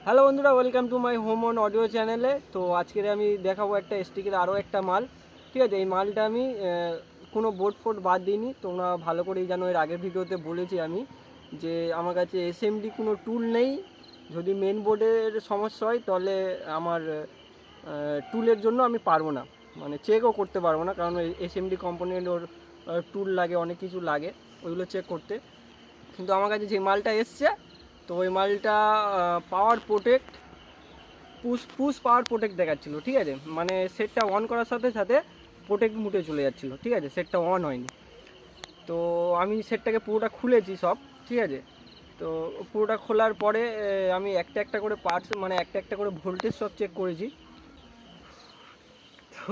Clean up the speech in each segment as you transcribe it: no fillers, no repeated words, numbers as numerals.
Hello বন্ধুরা, welcome to my home on audio চ্যানেলে। তো আজকের আমি দেখাবো একটা স্টিকের আরও একটা মাল। ঠিক আছে, এই মালটা আমি কোনো বোর্ড ফোর্ড বাদ দিইনি, তোমরা ভালো করেই জানো। এর আগের ভিডিওতে বলেছি আমি যে আমার কাছে এসএমডি কোনো টুল নেই। যদি মেন বোর্ডের সমস্যা হয় তাহলে আমার টুলের জন্য আমি পারবো না, মানে চেকও করতে পারবো না, কারণ এসএমডি কম্পোনেন্ট ওর টুল লাগে, অনেক কিছু লাগে ওইগুলো চেক করতে। কিন্তু আমার কাছে যে মালটা এসছে, তো ওই মালটা পাওয়ার প্রোটেক্ট পুশ পুশ পাওয়ার প্রোটেক্ট দেখাচ্ছিলো। ঠিক আছে, মানে সেটটা অন করার সাথে সাথে প্রোটেক্ট মুটে চলে যাচ্ছিলো। ঠিক আছে, সেটটা অন হয়নি। তো আমি সেটটাকে পুরোটা খুলেছি সব। ঠিক আছে, তো পুরোটা খোলার পরে আমি একটা একটা করে পার্টস, মানে একটা একটা করে ভোল্টেজ সব চেক করেছি। তো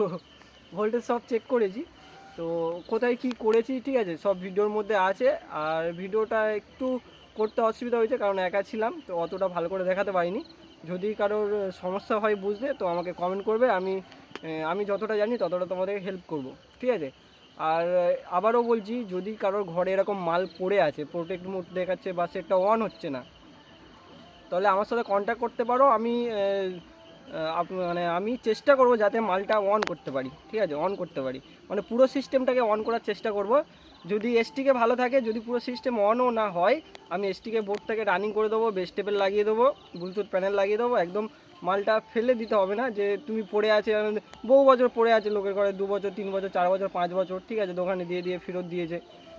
ভোল্টেজ সব চেক করেছি, তো কোথায় কি করেছি ঠিক আছে সব ভিডিওর মধ্যে আছে। আর ভিডিওটা একটু করতে অসুবিধা হয়েছে, কারণ একা ছিলাম, তো অতটা ভালো করে দেখাতে পারিনি। যদি কারোর সমস্যা হয় বুঝতে, তো আমাকে কমেন্ট করবে, আমি যতটা জানি ততটা তোমাদের হেল্প করব। ঠিক আছে, আর আবারও বলছি, যদি কারোর ঘরে এরকম মাল পড়ে আছে, প্রোটেক্ট মোড দেখাচ্ছে বা সেটটা অন হচ্ছে না, তাহলে আমার সাথে কন্ট্যাক্ট করতে পারো। মানে আমি চেষ্টা করব যাতে মালটা অন করতে পারি। ঠিক আছে, অন করতে পারি, মানে পুরো সিস্টেমটাকে অন করার চেষ্টা করব। যদি এসটিকে ভালো থাকে, যদি পুরো সিস্টেম অনও না হয়, আমি এসটিকে বোর্ডটাকে রানিং করে দেবো, বেস টেবিল লাগিয়ে দেবো, ব্লুটুথ প্যানেল লাগিয়ে দেবো। একদম মালটা ফেলে দিতে হবে না, যে তুমি পড়ে আছে, বহু বছর পড়ে আছে লোকের ঘরে, 2 বছর 3 বছর 4 বছর 5 বছর, ঠিক আছে, দোকানে দিয়ে দিয়ে ফেরত দিয়েছে।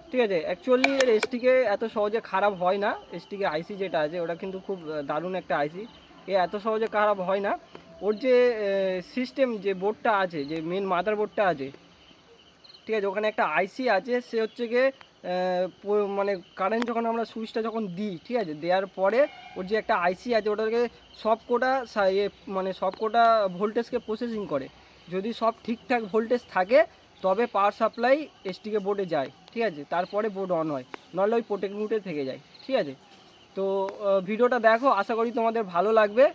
ঠিক আছে, অ্যাকচুয়ালি এর এসটিকে এত সহজে খারাপ হয় না। এসটিকে আইসি যেটা আছে ওটা কিন্তু খুব দারুণ একটা আইসি, এ এত সহজে খারাপ হয় না। ওর যে সিস্টেম, যে বোর্ডটা আছে, যে মেন মাদার বোর্ডটা আছে, ঠিক আছে, ওখানে একটা আইসি আছে। সে হচ্ছে গিয়ে মানে কারেন্ট যখন আমরা সুইচটা যখন দিই, ঠিক আছে, দেওয়ার পরে ওর যে একটা আইসি আছে, ওটাকে সবকটা মানে সবকটা ভোল্টেজকে প্রসেসিং করে। যদি সব ঠিকঠাক ভোল্টেজ থাকে, তবে পাওয়ার সাপ্লাই এসটিকে বোর্ডে যায়। ঠিক আছে, তারপরে বোর্ড অন হয়, নাহলে ওই প্রোটেক্ট মুটে থেকে যায়। ঠিক আছে, তো ভিডিওটা দেখো, আশা করি তোমাদের ভালো লাগবে।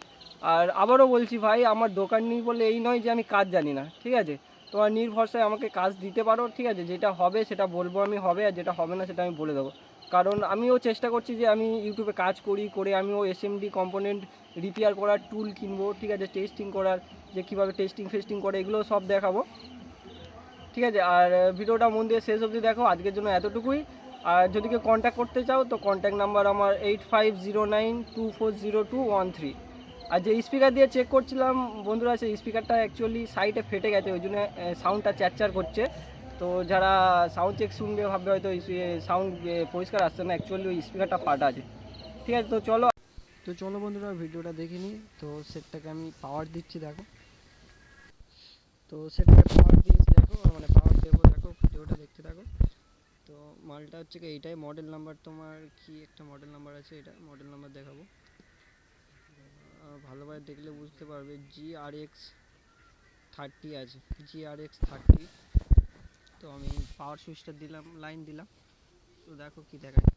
আর আবারও বলছি ভাই, আমার দোকান নেই বলে এই নয় যে আমি কাজ জানি না। ঠিক আছে, তোমার নির্ভরসায় আমাকে কাজ দিতে পারো। ঠিক আছে, যেটা হবে সেটা বলবো আমি হবে, আর যেটা হবে না সেটা আমি বলে দেবো। কারণ আমিও চেষ্টা করছি যে আমি ইউটিউবে কাজ করে আমিও এসএমডি কম্পোনেন্ট রিপেয়ার করার টুল কিনবো। ঠিক আছে, টেস্টিং করার, যে কীভাবে টেস্টিং ফেস্টিং করে, এগুলো সব দেখাবো। ঠিক আছে, আর ভিডিওটা মন দিয়ে শেষ অবধি দেখো। আজকের জন্য এতটুকুই। আর যদি কেউ কন্ট্যাক্ট করতে চাও, তো কন্ট্যাক্ট নাম্বার আমার 8509240213। আর যে স্পিকার দিয়ে চেক করছিলাম বন্ধুরা, সেই স্পিকারটা অ্যাকচুয়ালি সাইডে ফেটে গেছে, ওই জন্য সাউন্ডটা চ্যারচ্যার করছে। তো যারা সাউন্ড চেক শুনবে ভাববে হয়তো সাউন্ড পরিষ্কার আসছে না, অ্যাকচুয়ালি ওই স্পিকারটা ফাটা আছে। ঠিক আছে, তো চলো বন্ধুরা, ভিডিওটা দেখে নিই। তো সেটটাকে আমি পাওয়ার দিচ্ছি, দেখো। তো সেটটাকে পাওয়ার দিয়েছি, দেখো, মানে পাওয়ার দেবো, দেখো, ভিডিওটা দেখতে থাকো। তো মালটা হচ্ছে কি এইটাই, মডেল নাম্বার তোমার কি একটা মডেল নাম্বার আছে, এটা মডেল নাম্বার দেখাবো, ভালোভাবে দেখলে বুঝতে পারবে। GRX30 আছে, GRX30। তো আমি পাওয়ার সুইচটা দিলাম, লাইন দিলাম, তো দেখো কি দেখায়।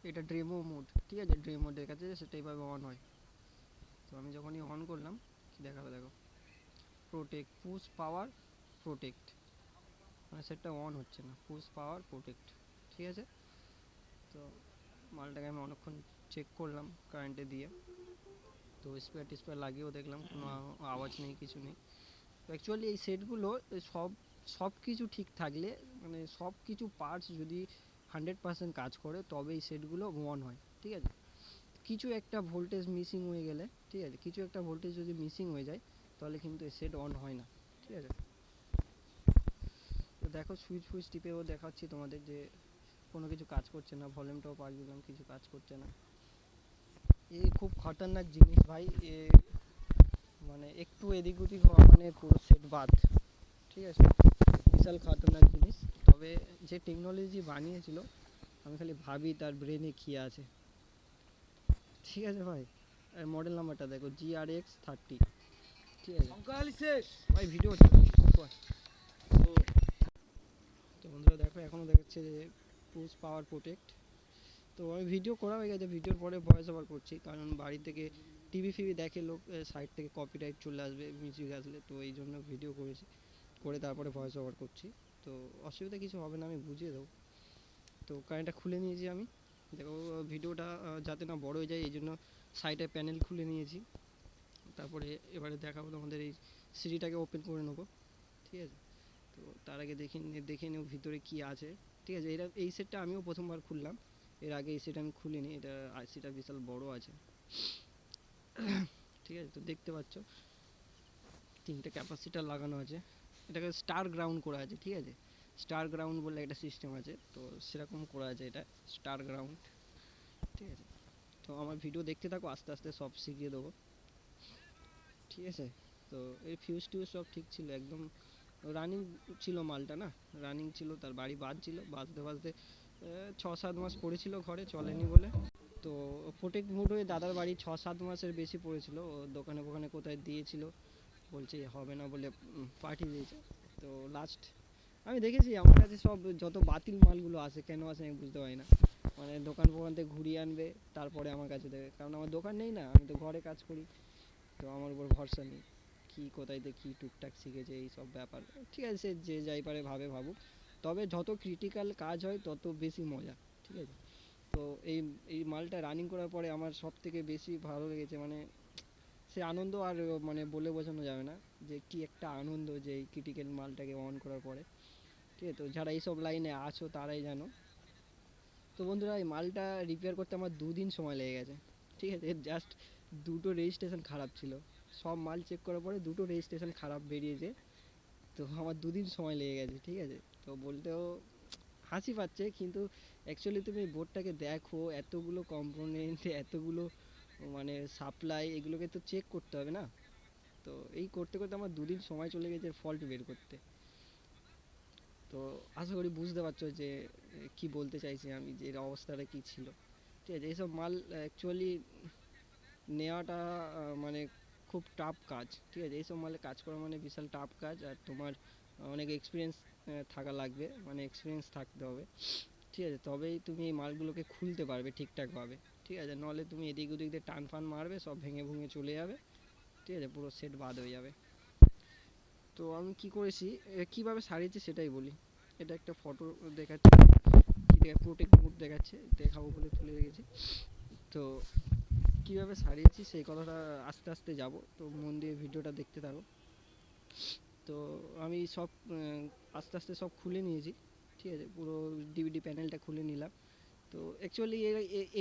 এটা ড্রেমো মোড, ঠিক আছে, ড্রেমো দেখাচ্ছে, সেটা এইভাবে অন হয়। তো আমি যখনই অন করলাম, কি দেখাবে দেখো, প্রোটেক্ট পুশ পাওয়ার প্রোটেক্ট, মানে সেটটা অন হচ্ছে না, পুশ পাওয়ার প্রোটেক্ট। ঠিক আছে, তো মালটাকে আমি অনেকক্ষণ চেক করলাম কারেন্টে দিয়ে। তো স্পেয়ার টিস্পেয়ার লাগিয়েও দেখলাম, কোনো আওয়াজ নেই, কিছু নেই। তো অ্যাকচুয়ালি এই সেটগুলো সব সব কিছু ঠিক থাকলে, মানে সব কিছু পার্টস যদি 100% কাজ করে, তবে এই সেটগুলো অন হয়। ঠিক আছে, কিছু একটা ভোল্টেজ মিসিং হয়ে গেলে, ঠিক আছে, কিছু একটা ভোল্টেজ যদি মিসিং হয়ে যায়, তাহলে কিন্তু এই সেট অন হয় না। ঠিক আছে, তো দেখো, সুইচ ফুইচ টিপেও দেখাচ্ছি তোমাদের যে কোনো কিছু কাজ করছে না, ভলিউমটাও পাল্টে দিলাম, কিছু কাজ করছে না। এই খুব খতরনাক জিনিস ভাই, মানে একটু এদিক ওদিক হওয়া মানে পুরো সেট বাদ। ঠিক আছে, বিশাল খতরনাক জিনিস। তবে যে টেকনোলজি বানিয়েছিল, আমি খালি ভাবি তার ব্রেনে কী আছে। ঠিক আছে ভাই, মডেল নাম্বারটা দেখো, GRX30। ঠিক আছে ভাই, ভিডিও হচ্ছে তো বন্ধুরা দেখো, এখনও দেখাচ্ছে যে পুশ পাওয়ার প্রোটেক্ট। তো আমি ভিডিও করা হয়ে গেছে, ভিডিওর পরে ভয়েস ওভার করছি, কারণ বাড়ি থেকে টিভি ফিভি দেখে লোক, সাইড থেকে কপিরাইট চলে আসবে মিউজিক আসলে, তো এই জন্য ভিডিও করেছি, করে তারপরে ভয়েস ওভার করছি। তো অসুবিধা কিছু হবে না, আমি বুঝিয়ে দেবো। তো কারেন্টটা খুলে নিয়েছি আমি। দেখো ভিডিওটা যাতে না বড় হয়ে যায় এই জন্য সাইডে প্যানেল খুলে নিয়েছি। তারপরে এবারে দেখাবো তোমাদের এই সিঁড়িটাকে ওপেন করে নেবো, ঠিক আছে। তো তার আগে দেখে নেব ভিতরে কি আছে, ঠিক আছে। এই সেটটা আমিও প্রথমবার খুললাম, এর আগে এই সেট আমি খুলিনি। এটা আইসিটা বিশাল বড় আছে, ঠিক আছে। তো দেখতে পাচ্ছ 3টে ক্যাপাসিটার লাগানো আছে, এটাকে স্টার গ্রাউন্ড করা আছে, ঠিক আছে। স্টার গ্রাউন্ড বলে একটা সিস্টেম আছে, তো সেরকম করা আছে এটা স্টার গ্রাউন্ড, ঠিক আছে। তো আমার ভিডিও দেখতে থাকো, আস্তে আস্তে সব শিখিয়ে দেবো, ঠিক আছে। তো এই ফিউজ টিউজ সব ঠিক ছিল, একদম রানিং ছিল মালটা, না রানিং ছিল, তার বাড়ি বাজছিল, বাজতে বাজতে 6-7 মাস পড়েছিল ঘরে, চলেনি বলে। তো প্রোটেক্ট মুড হয়ে দাদার বাড়ি 6-7 মাসের বেশি পড়েছিল, ও দোকানে ফোকানে কোথায় দিয়েছিল, বলছে হবে না বলে পাঠিয়ে দিয়েছে। তো লাস্ট আমি দেখেছি আমার কাছে সব যত বাতিল মালগুলো আসে, কেন আসে আমি বুঝতে পারি না। মানে দোকান ফোকান থেকে ঘুরিয়ে আনবে, তারপরে আমার কাছে দেবে, কারণ আমার দোকান নেই না, আমি তো ঘরে কাজ করি, তো আমার উপর ভরসা নেই। কী কোথায় দিয়ে কী টুকটাক শিখেছে এই সব ব্যাপার, ঠিক আছে, সে যে যাই পারে ভাবুক। তবে যত ক্রিটিক্যাল কাজ হয় তত বেশি মজা, ঠিক আছে। তো এই এই মালটা রানিং করার পরে আমার সব থেকে বেশি ভালো লেগেছে, মানে সে আনন্দ আর মানে বলে বোঝানো যাবে না যে কি একটা আনন্দ যে এই ক্রিটিক্যাল মালটাকে অন করার পরে, ঠিক আছে। তো যারা এইসব লাইনে আছো তারাই জানো। তো বন্ধুরা এই মালটা রিপেয়ার করতে আমার 2 দিন সময় লেগে গেছে, ঠিক আছে। জাস্ট 2টো রেজিস্ট্রেশন খারাপ ছিল, সব মাল চেক করার পরে 2টো রেজিস্ট্রেশন খারাপ বেরিয়েছে, তো আমার 2 দিন সময় লেগে গেছে, ঠিক আছে। তো বলতেও হাসি পাচ্ছে, কিন্তু অ্যাকচুয়ালি তুমি বোর্ডটাকে দেখো, এতগুলো কম্পোনেন্ট, এতগুলো মানে সাপ্লাই, এগুলোকে তো চেক করতে হবে না। তো এই করতে করতে আমার 2 দিন সময় চলে গেছে ফল্ট বের করতে। তো আশা করি বুঝতে পারছো যে কি বলতে চাইছি আমি, যে এর অবস্থাটা কি ছিল, ঠিক আছে। এইসব মাল অ্যাকচুয়ালি নেওয়াটা মানে খুব টাফ কাজ, ঠিক আছে। এইসব মালে কাজ করা মানে বিশাল টাফ কাজ, আর তোমার অনেক এক্সপিরিয়েন্স থাকা লাগবে, মানে এক্সপিরিয়েন্স থাকতে হবে, ঠিক আছে। তবেই তুমি এই মালগুলোকে খুলতে পারবে ঠিকঠাকভাবে, ঠিক আছে। নাহলে তুমি এদিক ওদিক দিয়ে টান ফান মারবে, সব ভেঙে ভুঙে চলে যাবে, ঠিক আছে, পুরো সেট বাদ হয়ে যাবে। তো আমি কি করেছি, কিভাবে সারিয়েছি সেটাই বলি। এটা একটা ফটো দেখাচ্ছে, কি দেখা প্রোটেক্ট মুড দেখাচ্ছে, দেখাবো বলে তুলে রেখেছি। তো কিভাবে সারিয়েছি সেই কথাটা আস্তে আস্তে যাব, তো মন দিয়ে ভিডিওটা দেখতে থাকো। তো আমি সব আস্তে আস্তে সব খুলে নিয়েছি, ঠিক আছে, পুরো ডিভিডি প্যানেলটা খুলে নিলাম। তো অ্যাকচুয়ালি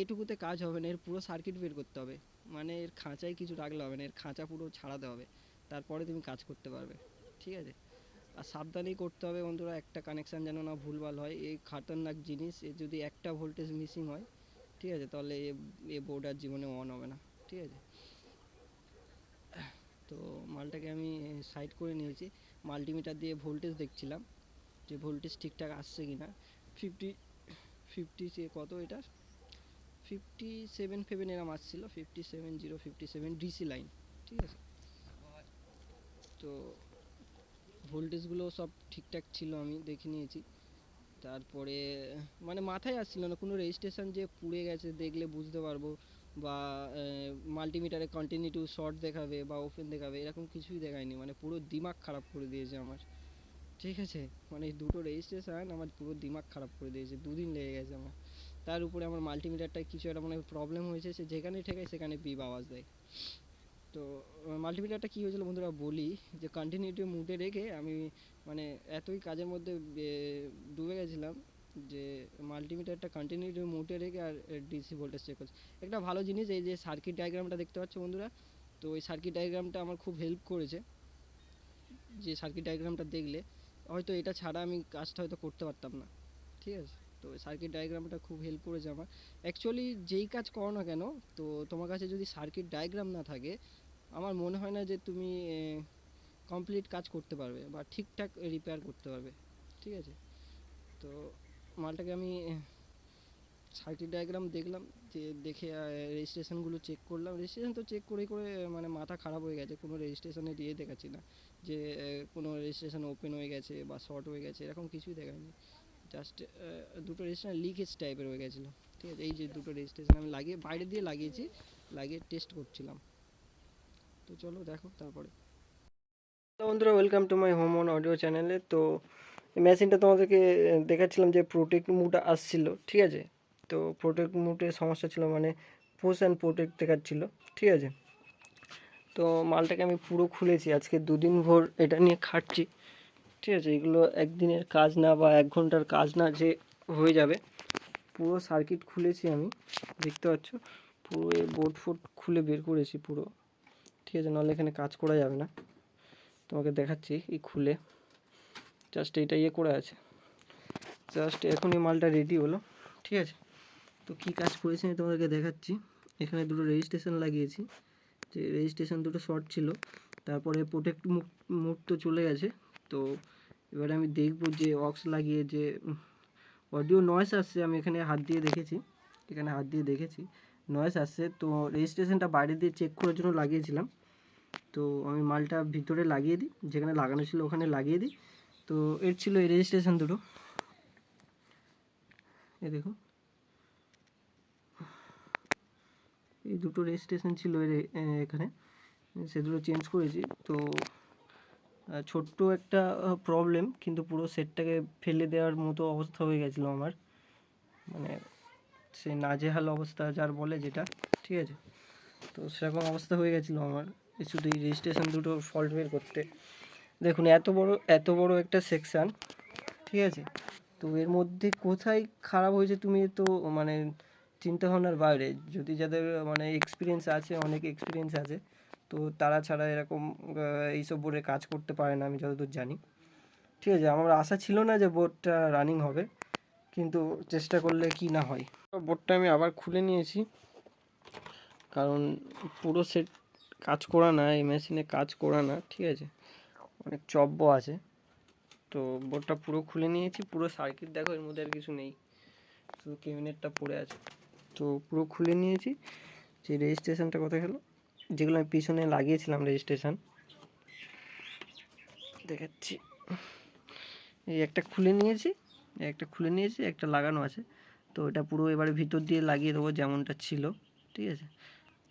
এটুকুতে কাজ হবে না, এর পুরো সার্কিট বের করতে হবে, মানে এর খাঁচায় কিছু রাখলে হবে না, এর খাঁচা পুরো ছাড়াতে হবে, তারপরে তুমি কাজ করতে পারবে, ঠিক আছে। আর সাবধানেই করতে হবে বন্ধুরা, একটা কানেকশান যেন না ভুলভাল হয়, এই খাতারনাক জিনিস, এ যদি একটা ভোল্টেজ মিসিং হয়, ঠিক আছে, তাহলে এ বোর্ড আর জীবনে অন হবে না, ঠিক আছে। তো মালটাকে আমি সাইড করে নিয়েছি, মাল্টিমিটার দিয়ে ভোল্টেজ দেখছিলাম যে ভোল্টেজ ঠিকঠাক আসছে কি না। 50 সে কত এটা 57 এরম আসছিল, 57 ডিসি লাইন, ঠিক আছে। তো ভোল্টেজগুলো সব ঠিকঠাক ছিল, আমি দেখে নিয়েছি। তারপরে মানে মাথায় আসছিল না কোনো রেজিস্ট্রেশন যে পুড়ে গেছে, দেখলে বুঝতে পারবো, বা মাল্টিমিটারে কন্টিনিউটি শর্ট দেখাবে বা ওপেন দেখাবে, এরকম কিছুই দেখায়নি, মানে পুরো দিমাগ খারাপ করে দিয়েছে আমার, ঠিক আছে। মানে এই 2টো রেজিস্ট্রেশন আমার পুরো দিমাগ খারাপ করে দিয়েছে, 2 দিন লেগে গেছে আমার। তার উপরে আমার মাল্টিমিটারটায় কিছু একটা মানে প্রবলেম হয়েছে, সে যেখানে ঠেকায় সেখানে বিপ আওয়াজ দেয়। তো মাল্টিমিটারটা কী হয়েছিল বন্ধুরা বলি, যে কন্টিনিউটি মুডে রেখে আমি মানে এতই কাজের মধ্যে ডুবে গেছিলাম যে মাল্টিমিটারটা কন্টিনিউটি মুডে রেখে আর ডিসি ভোল্টেজ চেক করছি। একটা ভালো জিনিস এই যে সার্কিট ডায়াগ্রামটা দেখতে পাচ্ছ বন্ধুরা, তো ওই সার্কিট ডায়াগ্রামটা আমার খুব হেল্প করেছে, যে সার্কিট ডায়াগ্রামটা দেখলে হয়তো এটা ছাড়া আমি কাজটা হয়তো করতে পারতাম না, ঠিক আছে। তো সার্কিট ডায়াগ্রামটা খুব হেল্প করেছে আমার। অ্যাকচুয়ালি যেই কাজ করো না কেন, তো তোমার কাছে যদি সার্কিট ডায়াগ্রাম না থাকে, আমার মনে হয় না যে তুমি কমপ্লিট কাজ করতে পারবে বা ঠিকঠাক রিপেয়ার করতে পারবে, ঠিক আছে। তো মালটাকে আমি সার্কিট ডায়াগ্রাম দেখলাম, যে দেখে রেজিস্ট্রেশনগুলো চেক করলাম, রেজিস্ট্রেশন তো চেক করে করে মানে মাথা খারাপ হয়ে গেছে, কোনো রেজিস্ট্রেশনে দিয়ে দেখাচ্ছি না যে কোনো রেজিস্ট্রেশন ওপেন হয়ে গেছে বা শর্ট হয়ে গেছে, এরকম কিছুই দেখায়নি। জাস্ট 2টো রেজিস্ট্রেশন লিকেজ টাইপের হয়ে গেছিলো, ঠিক আছে। এই যে 2টো রেজিস্ট্রেশন আমি লাগিয়ে বাইরে দিয়ে লাগিয়েছি, লাগিয়ে টেস্ট করছিলাম। তো চলো দেখো তারপরে। হ্যালো বন্ধুরা, welcome to my home on audio চ্যানেলে। তো এই মেশিনটা তোমাদেরকে দেখাচ্ছিলাম যে প্রোটেক্ট মুড আসছিল, ঠিক আছে। তো প্রোটেক্ট মুটের সমস্যা ছিল, মানে পুশ অ্যান্ড প্রোটেক্ট দেখাচ্ছিলো, ঠিক আছে। তো মালটাকে আমি পুরো খুলেছি, আজকে 2 দিন ভোর এটা নিয়ে খাটছি, ঠিক আছে। এগুলো একদিনের কাজ না বা 1 ঘন্টার কাজ না যে হয়ে যাবে। পুরো সার্কিট খুলেছি আমি, দেখতে পাচ্ছ পুরো বোর্ড ফোর্ড খুলে বের করেছি পুরো, ঠিক আছে, নাহলে এখানে কাজ করা যাবে না। তোমাকে দেখাচ্ছি এই খুলে, জাস্ট এটা করে আছে, জাস্ট এখনই মালটা রেডি হলো, ঠিক আছে। তো কী কাজ করেছি আমি তোমাদেরকে দেখাচ্ছি। এখানে দুটো রেজিস্ট্রেশন লাগিয়েছি, যে রেজিস্ট্রেশন দুটো শর্ট ছিল, তারপরে প্রোটেক্ট মুড তো চলে গেছে। তো এবারে আমি দেখব যে অক্স লাগিয়ে যে অডিও নয়েস আসছে, আমি এখানে হাত দিয়ে দেখেছি, নয়েস আসছে। তো রেজিস্ট্রেশনটা বাইরে দিয়ে চেক করার জন্য লাগিয়েছিলাম। তো আমি মালটা ভিতরে লাগিয়ে দিই, যেখানে লাগানো ছিল ওখানে লাগিয়ে দিই। তো এর ছিল এই রেজিস্ট্রেশন দুটো, এই দেখো এই দুটো রেজিস্ট্রেশন ছিল এখানে, সে দুটো চেঞ্জ করেছি। তো ছোট্ট একটা প্রবলেম, কিন্তু পুরো সেটটাকে ফেলে দেওয়ার মতো অবস্থা হয়ে গেছিলো আমার, মানে সে নাজেহাল অবস্থা যার বলে যেটা, ঠিক আছে। তো সেরকম অবস্থা হয়ে গেছিলো আমার শুধু এই রেজিস্ট্রেশন দুটো ফল্ট বের করতে। দেখুন এত বড় একটা সেকশান, ঠিক আছে। তো এর মধ্যে কোথায় খারাপ হয়েছে তুমি তো মানে চিন্তাভাবনার বাইরে। যদি যাদের মানে এক্সপিরিয়েন্স আছে, অনেক এক্সপিরিয়েন্স আছে, তো তারা ছাড়া এরকম এইসব বোর্ডে কাজ করতে পারে না, আমি যতদূর জানি, ঠিক আছে। আমার আশা ছিল না যে বোর্ডটা রানিং হবে, কিন্তু চেষ্টা করলে কি না হয়। বোর্ডটা আমি আবার খুলে নিয়েছি, কারণ পুরো সেট কাজ করা না, এই মেশিনে কাজ করা না, ঠিক আছে, অনেক চব্য আছে। তো বোর্ডটা পুরো খুলে নিয়েছি, পুরো সার্কিট দেখো, এর মধ্যে আর কিছু নেই, শুধু ক্যাবিনেটটা পড়ে আছে। তো পুরো খুলে নিয়েছি। যে রেজিস্ট্রেশনটা কোথায় গেলো, যেগুলো আমি পিছনে লাগিয়েছিলাম রেজিস্ট্রেশন, দেখাচ্ছি। এই একটা খুলে নিয়েছি, একটা লাগানো আছে। তো এটা পুরো এবারে ভিতর দিয়ে লাগিয়ে দেবো যেমনটা ছিল, ঠিক আছে।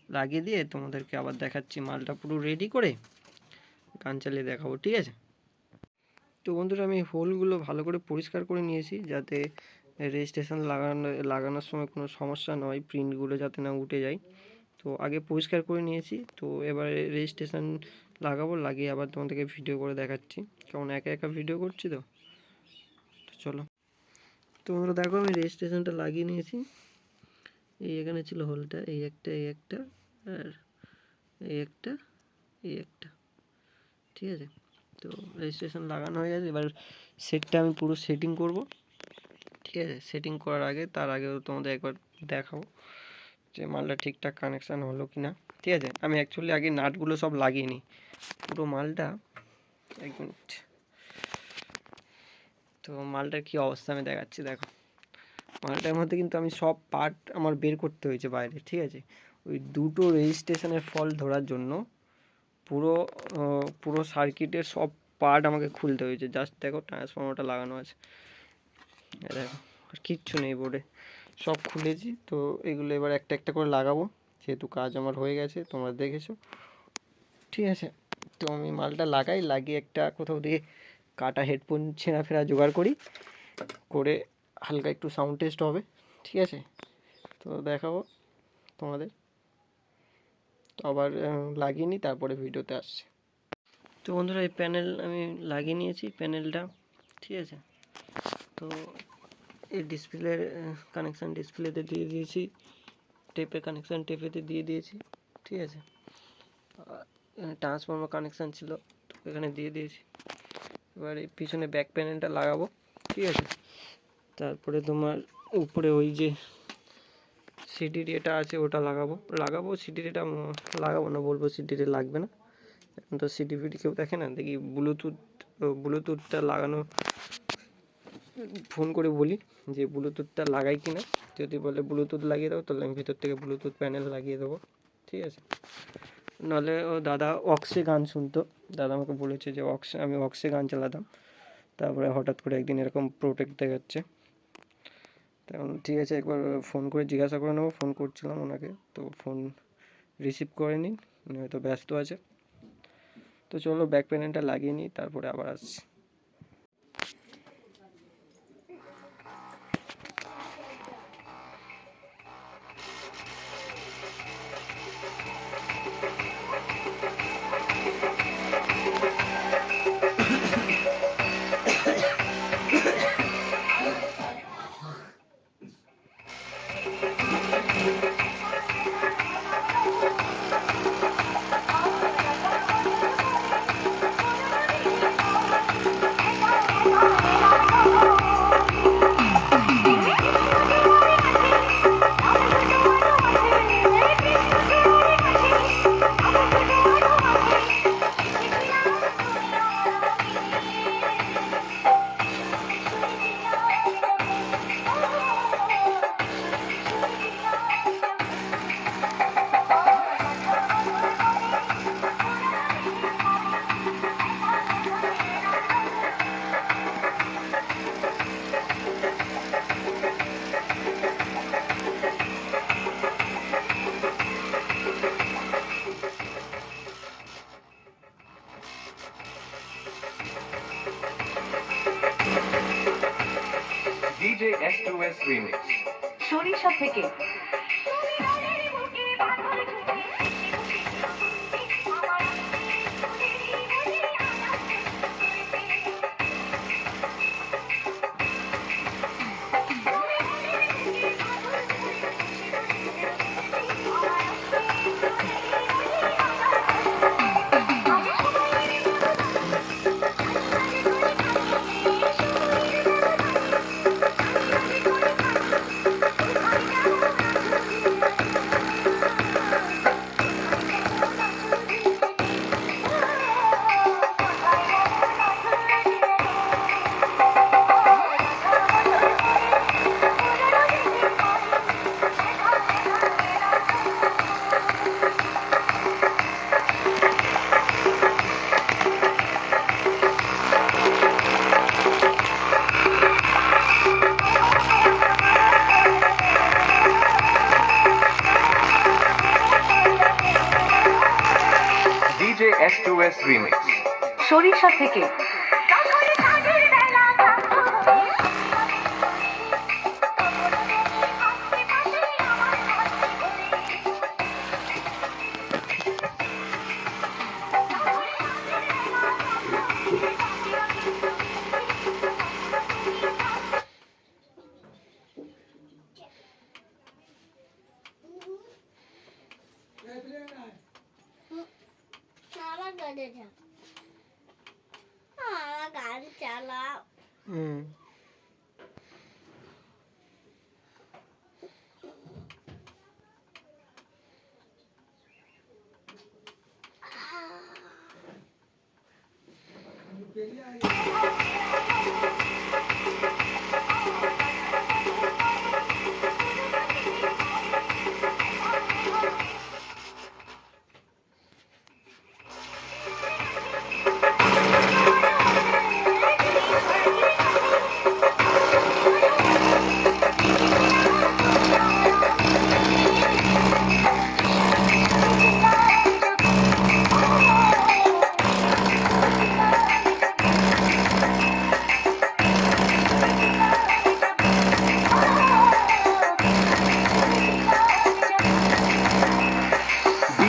লাগিয়ে দিয়ে তোমাদেরকে আবার দেখাচ্ছি মালটা পুরো রেডি করে গান চালিয়ে দেখাবো, ঠিক আছে। তো বন্ধুরা আমি হোলগুলো ভালো করে পরিষ্কার করে নিয়েছি, যাতে রেজিস্ট্রেশন লাগানোর সময় কোনো সমস্যা নয়, প্রিন্টগুলো যাতে না উঠে যায়। তো আগে পরিষ্কার করে নিয়েছি। তো এবারে রেজিস্ট্রেশন লাগাবো, লাগিয়ে আবার তোমাদেরকে ভিডিও করে দেখাচ্ছি, কারণ একা একা ভিডিও করছি। তো চলো। তো বন্ধুরা দেখো আমি রেজিস্ট্রেশনটা লাগিয়ে নিয়েছি। এই এখানে ছিল হোলটা, এই একটা আর এই একটা, ঠিক আছে। তো রেজিস্ট্রেশন লাগানো হয়ে গেছে, এবার সেটটা আমি পুরো সেটিং করব, ঠিক আছে। সেটিং করার আগে তার আগেও তোমাদের একবার দেখাবো যে মালটা ঠিকঠাক কানেকশান হলো কি না, ঠিক আছে। আমি অ্যাকচুয়ালি আগে নাটগুলো সব লাগিয়ে নিই পুরো মালটা, 1 মিনিট। তো মালটার কী অবস্থা আমি দেখাচ্ছি, দেখো মালটার মধ্যে কিন্তু আমি সব পার্ট আমার বের করতে হয়েছে বাইরে, ঠিক আছে। ওই দুটো রেজিস্ট্রেশনের ফল্ট ধরার জন্য পুরো সার্কিটের সব পার্ট আমাকে খুলতে হয়েছে। জাস্ট দেখো ট্রান্সফর্মারটা লাগানো আছে, দেখো আর কিচ্ছু নেই বোর্ডে, সব খুলেছি। তো এগুলো এবার একটা একটা করে লাগাবো, যেহেতু কাজ আমার হয়ে গেছে, তোমরা দেখেছো, ঠিক আছে। তো আমি মালটা লাগিয়ে একটা কোথাও দিয়ে কাটা হেডফোন ছেঁড়া ফেরা জোগাড় করে হালকা একটু সাউন্ড টেস্ট হবে, ঠিক আছে। তো দেখাবো তোমাদের, তো আবার লাগিয়ে নিই, তারপরে ভিডিওতে আসছে। তো বন্ধুরা এই প্যানেল আমি লাগিয়ে নিয়েছি, প্যানেলটা, ঠিক আছে। তো এই ডিসপ্লের কানেকশান ডিসপ্লেতে দিয়ে দিয়েছি, টেপের কানেকশান টেপেতে দিয়ে দিয়েছি, ঠিক আছে। ট্রান্সফর্মার কানেকশান ছিল, তো এখানে দিয়ে দিয়েছি। এবার এই পিছনে ব্যাক প্যানেলটা লাগাবো, ঠিক আছে। তারপরে তোমার উপরে ওই যে সিডি রেটা আছে ওটা লাগাবো সিডি রেটা লাগাবো না, বলবো সিডি রে লাগবে না, এখন তো সিডি ফিডি কেউ দেখে না। দেখি ব্লুটুথটা লাগানো, ফোন করে বলি যে ব্লুটুথটা লাগাই কি না। যদি বলে ব্লুটুথ লাগিয়ে দাও, তাহলে আমি ভিতর থেকে ব্লুটুথ প্যানেল লাগিয়ে দেবো, ঠিক আছে। নাহলে ও দাদা অক্সে গান শুনতো, দাদা আমাকে বলেছে যে আমি অক্সে গান চালাতাম, তারপরে হঠাৎ করে একদিন এরকম প্রোটেক্ট দেখাচ্ছে। তখন ঠিক আছে একবার ফোন করে জিজ্ঞাসা করে নেবো, ফোন করছিলাম ওনাকে, তো ফোন রিসিভ করেনি, উনি হয়তো ব্যস্ত আছে। তো চলো ব্যাক প্যানেলটা লাগিয়ে নিই, তারপরে আবার আসছি। S2S Remix সরিষা থেকে DJ S2S Remix সরিষা থেকে আমার গানে যাও আমার গান চালাও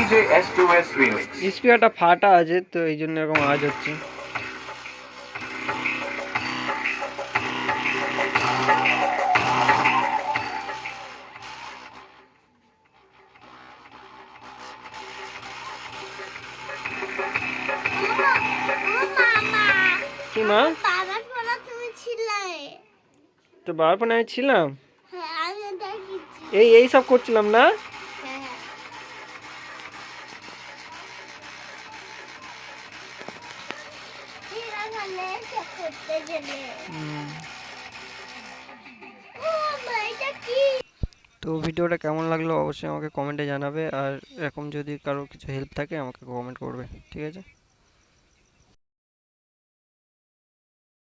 DJ S2S Remix স্পিকারটা ফাটা আছে তো এই জন্য এরকম আওয়াজ হচ্ছে। কি মা বাবার পড়া তুমি ছিলে তো বাবার ফোনে আমি ছিলাম, হ্যাঁ আমি দেখেছি এই সব করছিলাম না। হ্যাঁ এরা গেলে সব করতে গেলে ও মা এটা কি তো ভিডিওটা কেমন লাগলো অবশ্যই আমাকে কমেন্টে জানাবে, আর এরকম যদি কারো কিছু হেল্প থাকে আমাকে কমেন্ট করবে, ঠিক আছে।